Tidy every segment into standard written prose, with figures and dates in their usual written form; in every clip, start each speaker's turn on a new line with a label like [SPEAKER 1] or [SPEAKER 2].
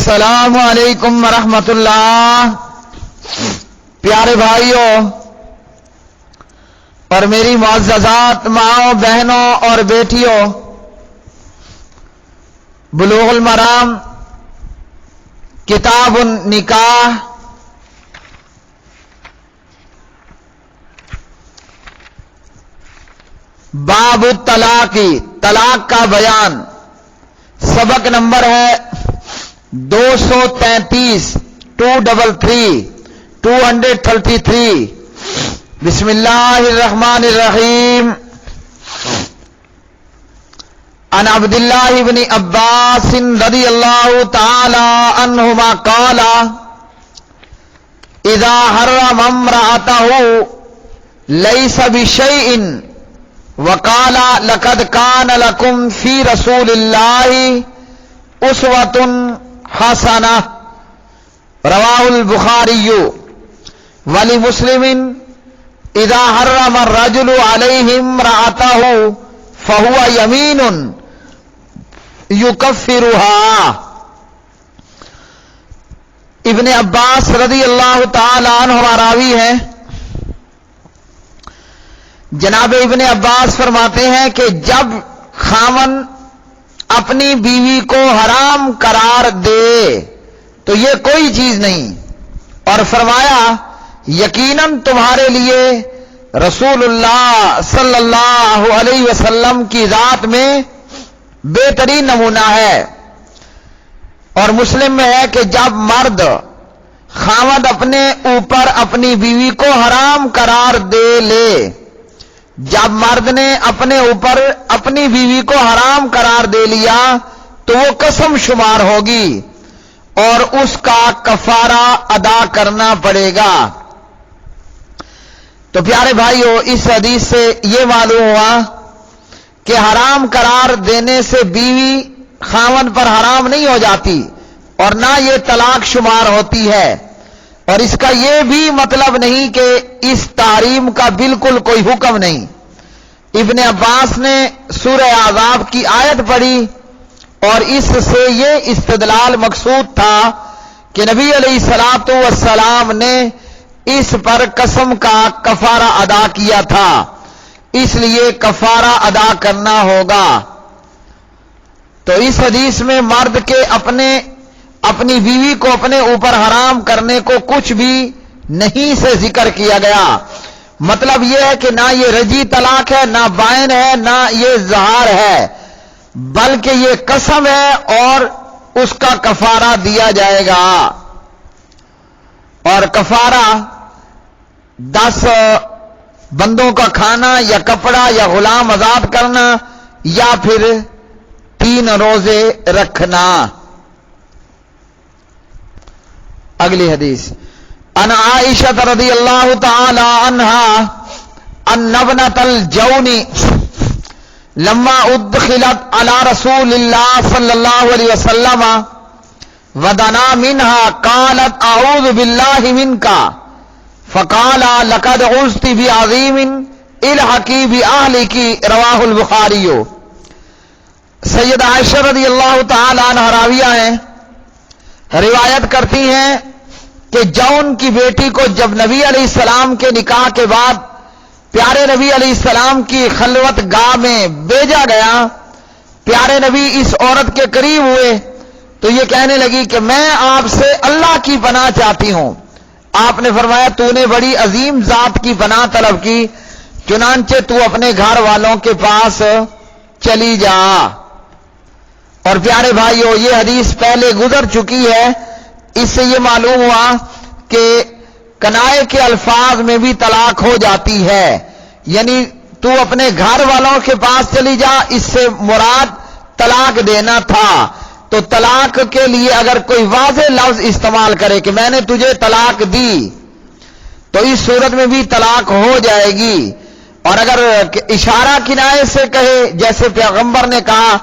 [SPEAKER 1] السلام علیکم ورحمۃ اللہ۔ پیارے بھائیوں اور میری معززات ماؤں بہنوں اور بیٹیوں، بلوغ المرام کتاب النکاح باب الطلاق، طلاق کا بیان، سبق نمبر ہے 233 بسم اللہ الرحمن الرحیم۔ عن عبد اللہ بن عباس رضی اللہ تعالی عنہما قال اذا حرم امرأته ليس بشيء وقال لقد كان لكم في رسول الله اسوة حسنة رواہ البخاری ولمسلم اذا حرم الرجل عليه امرأته فهو يمين يكفرها۔ ابن عباس رضی اللہ تعالی عنہ راوی ہیں۔ جناب ابن عباس فرماتے ہیں کہ جب خاوند اپنی بیوی کو حرام قرار دے تو یہ کوئی چیز نہیں، اور فرمایا یقیناً تمہارے لیے رسول اللہ صلی اللہ علیہ وسلم کی ذات میں بہترین نمونہ ہے۔ اور مسلم میں ہے کہ جب مرد خاوند اپنے اوپر اپنی بیوی کو حرام قرار دے لے، جب مرد نے اپنے اوپر اپنی بیوی کو حرام قرار دے لیا تو وہ قسم شمار ہوگی اور اس کا کفارہ ادا کرنا پڑے گا۔ تو پیارے بھائیو، اس حدیث سے یہ معلوم ہوا کہ حرام قرار دینے سے بیوی خاوند پر حرام نہیں ہو جاتی اور نہ یہ طلاق شمار ہوتی ہے، اور اس کا یہ بھی مطلب نہیں کہ اس تحریم کا بالکل کوئی حکم نہیں۔ ابن عباس نے سورہ احزاب کی آیت پڑھی اور اس سے یہ استدلال مقصود تھا کہ نبی علیہ الصلوۃ والسلام نے اس پر قسم کا کفارہ ادا کیا تھا، اس لیے کفارہ ادا کرنا ہوگا۔ تو اس حدیث میں مرد کے اپنی بیوی کو اپنے اوپر حرام کرنے کو کچھ بھی نہیں سے ذکر کیا گیا۔ مطلب یہ ہے کہ نہ یہ رجی طلاق ہے، نہ بائن ہے، نہ یہ زہار ہے، بلکہ یہ قسم ہے اور اس کا کفارہ دیا جائے گا۔ اور کفارہ 10 بندوں کا کھانا یا کپڑا یا غلام آزاد کرنا یا پھر 3 روزے رکھنا۔ اگلی حدیث ان عائشہ رضی اللہ تعالی عنہا ان ابنۃ الجون لما ادخلت علی رسول اللہ صلی اللہ علیہ وسلم ودنا منها قالت اعوذ باللہ منک فقال لقد عزت بعظیم الحقی باہلک رواہ البخاری۔ سید عائشہ رضی اللہ تعالی عنہ راویہ ہیں، روایت کرتی ہیں کہ جون کی بیٹی کو جب نبی علیہ السلام کے نکاح کے بعد پیارے نبی علیہ السلام کی خلوت گاہ میں بھیجا گیا، پیارے نبی اس عورت کے قریب ہوئے تو یہ کہنے لگی کہ میں آپ سے اللہ کی پناہ چاہتی ہوں۔ آپ نے فرمایا تو نے بڑی عظیم ذات کی پناہ طلب کی، چنانچہ تو اپنے گھر والوں کے پاس چلی جا۔ اور پیارے بھائیو، یہ حدیث پہلے گزر چکی ہے، اس سے یہ معلوم ہوا کہ کنائے کے الفاظ میں بھی طلاق ہو جاتی ہے، یعنی تو اپنے گھر والوں کے پاس چلی جا، اس سے مراد طلاق دینا تھا۔ تو طلاق کے لیے اگر کوئی واضح لفظ استعمال کرے کہ میں نے تجھے طلاق دی تو اس صورت میں بھی طلاق ہو جائے گی، اور اگر اشارہ کنایے سے کہے جیسے پیغمبر نے کہا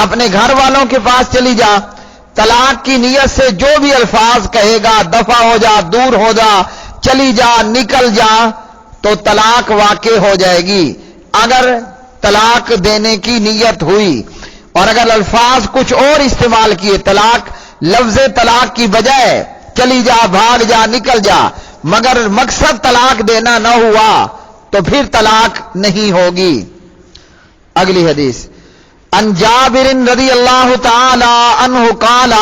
[SPEAKER 1] اپنے گھر والوں کے پاس چلی جا، طلاق کی نیت سے جو بھی الفاظ کہے گا، دفع ہو جا، دور ہو جا، چلی جا، نکل جا، تو طلاق واقع ہو جائے گی اگر طلاق دینے کی نیت ہوئی۔ اور اگر الفاظ کچھ اور استعمال کیے، طلاق لفظ طلاق کی بجائے چلی جا، بھاگ جا، نکل جا، مگر مقصد طلاق دینا نہ ہوا تو پھر طلاق نہیں ہوگی۔ اگلی حدیث، عن جابر رضی اللہ تعالی عنہ قال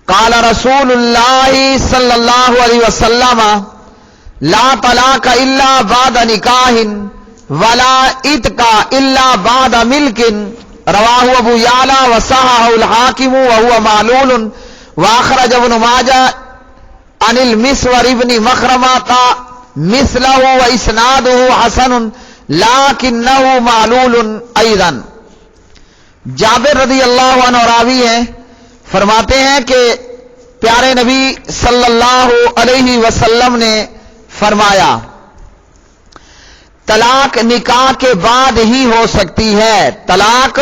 [SPEAKER 1] قال رسول اللہ صلی اللہ علیہ وسلم لا طلاق الا بعد نکاح ولا عتق الا بعد ملک، رواہ ابو یعلا وصححہ الحاکم وهو معلول، واخرج ابن ماجہ عن المسور ابن مخرمہ مثلہ واسنادہ حسن لیکنہ معلول ایضا۔ جابر رضی اللہ عنہ راوی ہیں، فرماتے ہیں کہ پیارے نبی صلی اللہ علیہ وسلم نے فرمایا طلاق نکاح کے بعد ہی ہو سکتی ہے، طلاق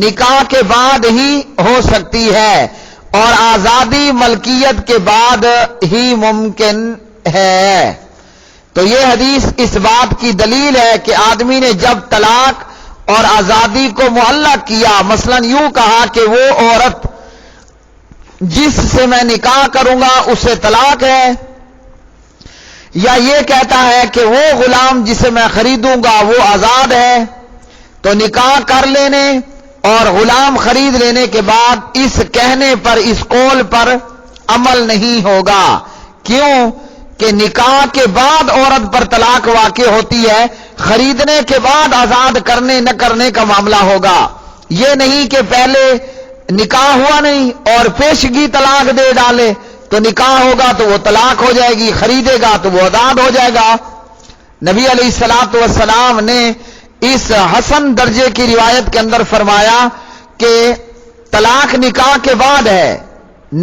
[SPEAKER 1] نکاح کے بعد ہی ہو سکتی ہے اور آزادی ملکیت کے بعد ہی ممکن ہے۔ تو یہ حدیث اس بات کی دلیل ہے کہ آدمی نے جب طلاق اور آزادی کو معلق کیا، مثلا یوں کہا کہ وہ عورت جس سے میں نکاح کروں گا اسے طلاق ہے، یا یہ کہتا ہے کہ وہ غلام جسے میں خریدوں گا وہ آزاد ہے، تو نکاح کر لینے اور غلام خرید لینے کے بعد اس کہنے پر، اس قول پر عمل نہیں ہوگا۔ کیوں کہ نکاح کے بعد عورت پر طلاق واقع ہوتی ہے، خریدنے کے بعد آزاد کرنے نہ کرنے کا معاملہ ہوگا۔ یہ نہیں کہ پہلے نکاح ہوا نہیں اور پیشگی طلاق دے ڈالے تو نکاح ہوگا تو وہ طلاق ہو جائے گی، خریدے گا تو وہ آزاد ہو جائے گا۔ نبی علیہ الصلوۃ والسلام نے اس حسن درجے کی روایت کے اندر فرمایا کہ طلاق نکاح کے بعد ہے،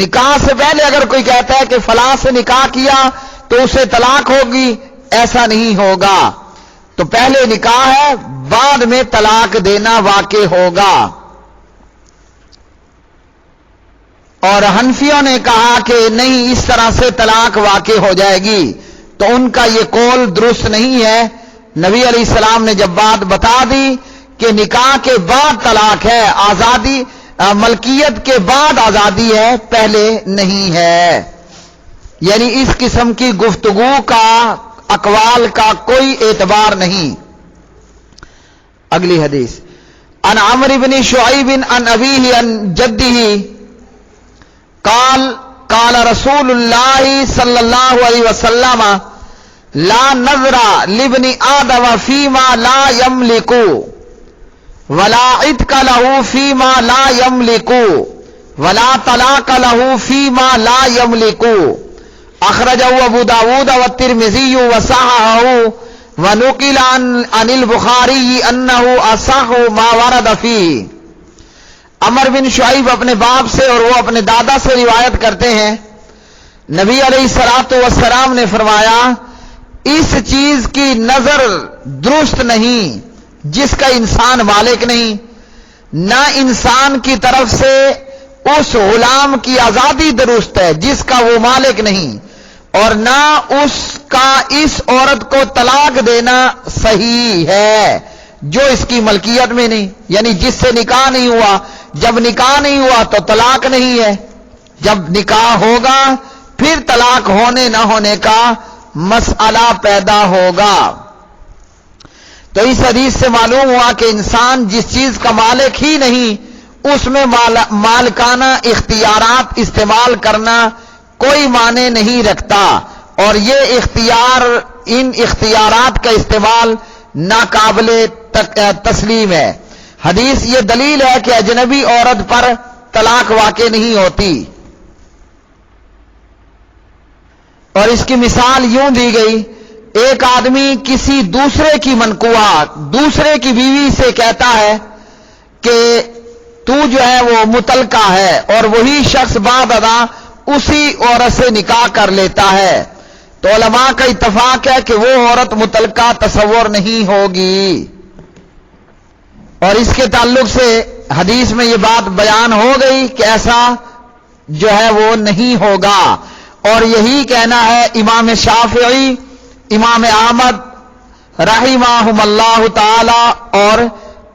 [SPEAKER 1] نکاح سے پہلے اگر کوئی کہتا ہے کہ فلاں سے نکاح کیا تو اسے طلاق ہوگی، ایسا نہیں ہوگا۔ تو پہلے نکاح ہے، بعد میں طلاق دینا واقع ہوگا۔ اور حنفیوں نے کہا کہ نہیں، اس طرح سے طلاق واقع ہو جائے گی، تو ان کا یہ قول درست نہیں ہے۔ نبی علیہ السلام نے جب بات بتا دی کہ نکاح کے بعد طلاق ہے، آزادی ملکیت کے بعد آزادی ہے، پہلے نہیں ہے، یعنی اس قسم کی گفتگو کا، اقوال کا کوئی اعتبار نہیں۔ اگلی حدیث، عن عمرو بن شعیب عن ابیہ عن جدہ قال قال رسول اللہ صلی اللہ علیہ وسلم لا نظر لابن آدم فیما لا یملک ولا عتق له فیما لا یملک ولا طلاق له فیما لا یملک، اخرجہ ابو داود والترمذی وصححہ ونقل عن البخاری انہ اصح ما ورد فیہ۔ عمر بن شعیب اپنے باپ سے اور وہ اپنے دادا سے روایت کرتے ہیں، نبی علیہ الصلوۃ والسلام نے فرمایا اس چیز کی نظر درست نہیں جس کا انسان مالک نہیں، نہ انسان کی طرف سے اس غلام کی آزادی درست ہے جس کا وہ مالک نہیں، اور نہ اس کا اس عورت کو طلاق دینا صحیح ہے جو اس کی ملکیت میں نہیں، یعنی جس سے نکاح نہیں ہوا۔ جب نکاح نہیں ہوا تو طلاق نہیں ہے، جب نکاح ہوگا پھر طلاق ہونے نہ ہونے کا مسئلہ پیدا ہوگا۔ تو اس حدیث سے معلوم ہوا کہ انسان جس چیز کا مالک ہی نہیں اس میں مالکانہ اختیارات استعمال کرنا کوئی معنی نہیں رکھتا، اور یہ اختیار، ان اختیارات کا استعمال ناقابل تسلیم ہے۔ حدیث یہ دلیل ہے کہ اجنبی عورت پر طلاق واقع نہیں ہوتی، اور اس کی مثال یوں دی گئی، ایک آدمی کسی دوسرے کی منکوحہ، دوسرے کی بیوی سے کہتا ہے کہ تو جو ہے وہ مطلقہ ہے، اور وہی شخص بعد ادا اسی عورت سے نکاح کر لیتا ہے، تو علماء کا اتفاق ہے کہ وہ عورت مطلقہ تصور نہیں ہوگی۔ اور اس کے تعلق سے حدیث میں یہ بات بیان ہو گئی کہ ایسا جو ہے وہ نہیں ہوگا، اور یہی کہنا ہے امام شافعی، امام احمد رحمہم اللہ تعالی اور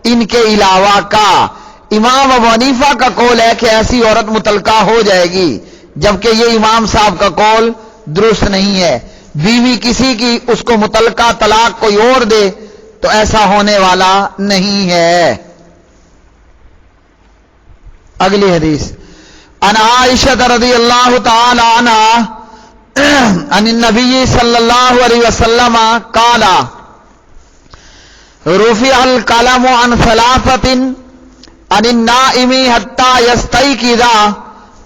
[SPEAKER 1] ان کے علاوہ کا۔ امام ابو حنیفہ کا قول ہے کہ ایسی عورت مطلقہ ہو جائے گی، جبکہ یہ امام صاحب کا قول درست نہیں ہے۔ بیوی کسی کی اس کو مطلقہ طلاق کوئی اور دے تو ایسا ہونے والا نہیں ہے۔ اگلی حدیث، ان عائشہ رضی اللہ تعالی عنہا ان النبی صلی اللہ علیہ وسلم قال رفع القلم عن ثلاثة عن النائم حتى يستيقظ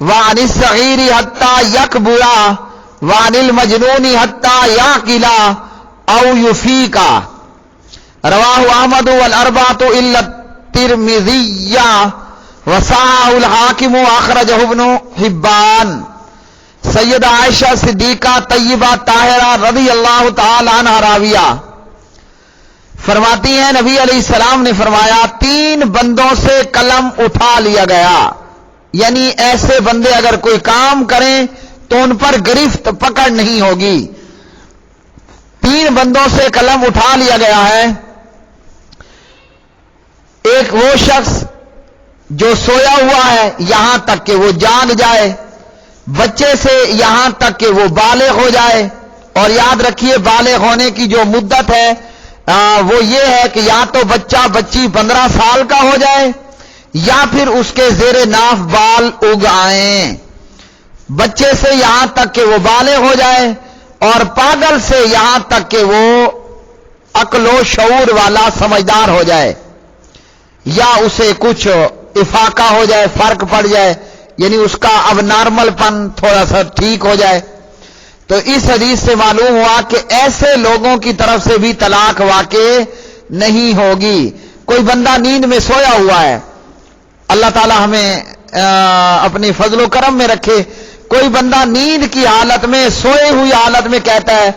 [SPEAKER 1] وعن الصغير حتى يكبر وعن المجنون حتى يعقل او يفيق، رواہ احمد والاربعۃ الا الترمذی وصححہ الحاکم واخرجہ ابن حبان۔ سیدہ عائشہ صدیقہ طیبہ طاہرہ رضی اللہ تعالی عنہ راویہ فرماتی ہیں نبی علیہ السلام نے فرمایا 3 بندوں سے قلم اٹھا لیا گیا، یعنی ایسے بندے اگر کوئی کام کریں تو ان پر گرفت پکڑ نہیں ہوگی۔ 3 بندوں سے قلم اٹھا لیا گیا ہے۔ ایک وہ شخص جو سویا ہوا ہے یہاں تک کہ وہ جاگ جائے، بچے سے یہاں تک کہ وہ بالغ ہو جائے، اور یاد رکھیے بالغ ہونے کی جو مدت ہے وہ یہ ہے کہ یا تو بچہ بچی 15 سال کا ہو جائے یا پھر اس کے زیر ناف بال اگ آئیں۔ بچے سے یہاں تک کہ وہ بالغ ہو جائے، اور پاگل سے یہاں تک کہ وہ عقل و شعور والا سمجھدار ہو جائے، یا اسے کچھ افاقہ ہو جائے، فرق پڑ جائے، یعنی اس کا اب نارمل پن تھوڑا سا ٹھیک ہو جائے۔ تو اس حدیث سے معلوم ہوا کہ ایسے لوگوں کی طرف سے بھی طلاق واقع نہیں ہوگی۔ کوئی بندہ نیند میں سویا ہوا ہے، اللہ تعالی ہمیں اپنی فضل و کرم میں رکھے، کوئی بندہ نیند کی حالت میں سوئے ہوئی حالت میں کہتا ہے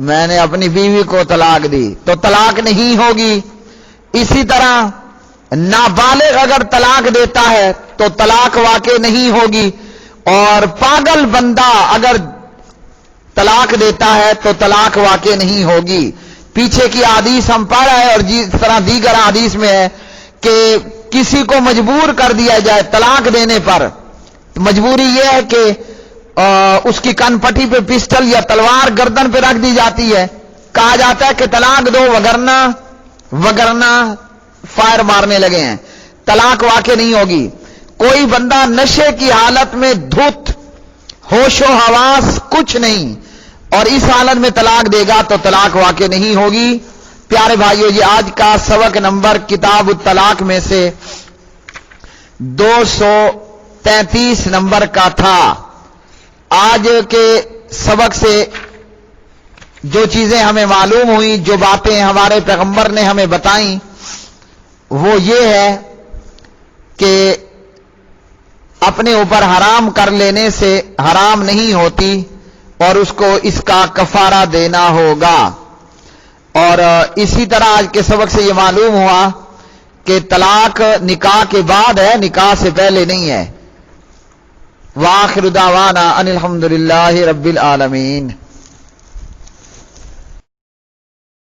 [SPEAKER 1] میں نے اپنی بیوی کو طلاق دی، تو طلاق نہیں ہوگی۔ اسی طرح نابالغ اگر طلاق دیتا ہے تو طلاق واقع نہیں ہوگی، اور پاگل بندہ اگر طلاق دیتا ہے تو طلاق واقع نہیں ہوگی۔ پیچھے کی حدیث ہم پڑھ رہے ہیں، اور جس طرح دیگر حدیث میں ہے کہ کسی کو مجبور کر دیا جائے طلاق دینے پر، مجبوری یہ ہے کہ اس کی کن پٹی پہ پسٹل یا تلوار گردن پہ رکھ دی جاتی ہے، کہا جاتا ہے کہ طلاق دو وگرنہ فائر مارنے لگے ہیں، طلاق واقع نہیں ہوگی۔ کوئی بندہ نشے کی حالت میں دھت، ہوش و حواس کچھ نہیں، اور اس حالت میں طلاق دے گا تو طلاق واقع نہیں ہوگی۔ پیارے بھائیو، یہ آج کا سبق نمبر کتاب الطلاق میں سے 233 نمبر کا تھا۔ آج کے سبق سے جو چیزیں ہمیں معلوم ہوئی، جو باتیں ہمارے پیغمبر نے ہمیں بتائیں، وہ یہ ہے کہ اپنے اوپر حرام کر لینے سے حرام نہیں ہوتی، اور اس کو اس کا کفارہ دینا ہوگا۔ اور اسی طرح آج کے سبق سے یہ معلوم ہوا کہ طلاق نکاح کے بعد ہے، نکاح سے پہلے نہیں ہے۔ وآخر دعوانا ان الحمدللہ رب العالمین۔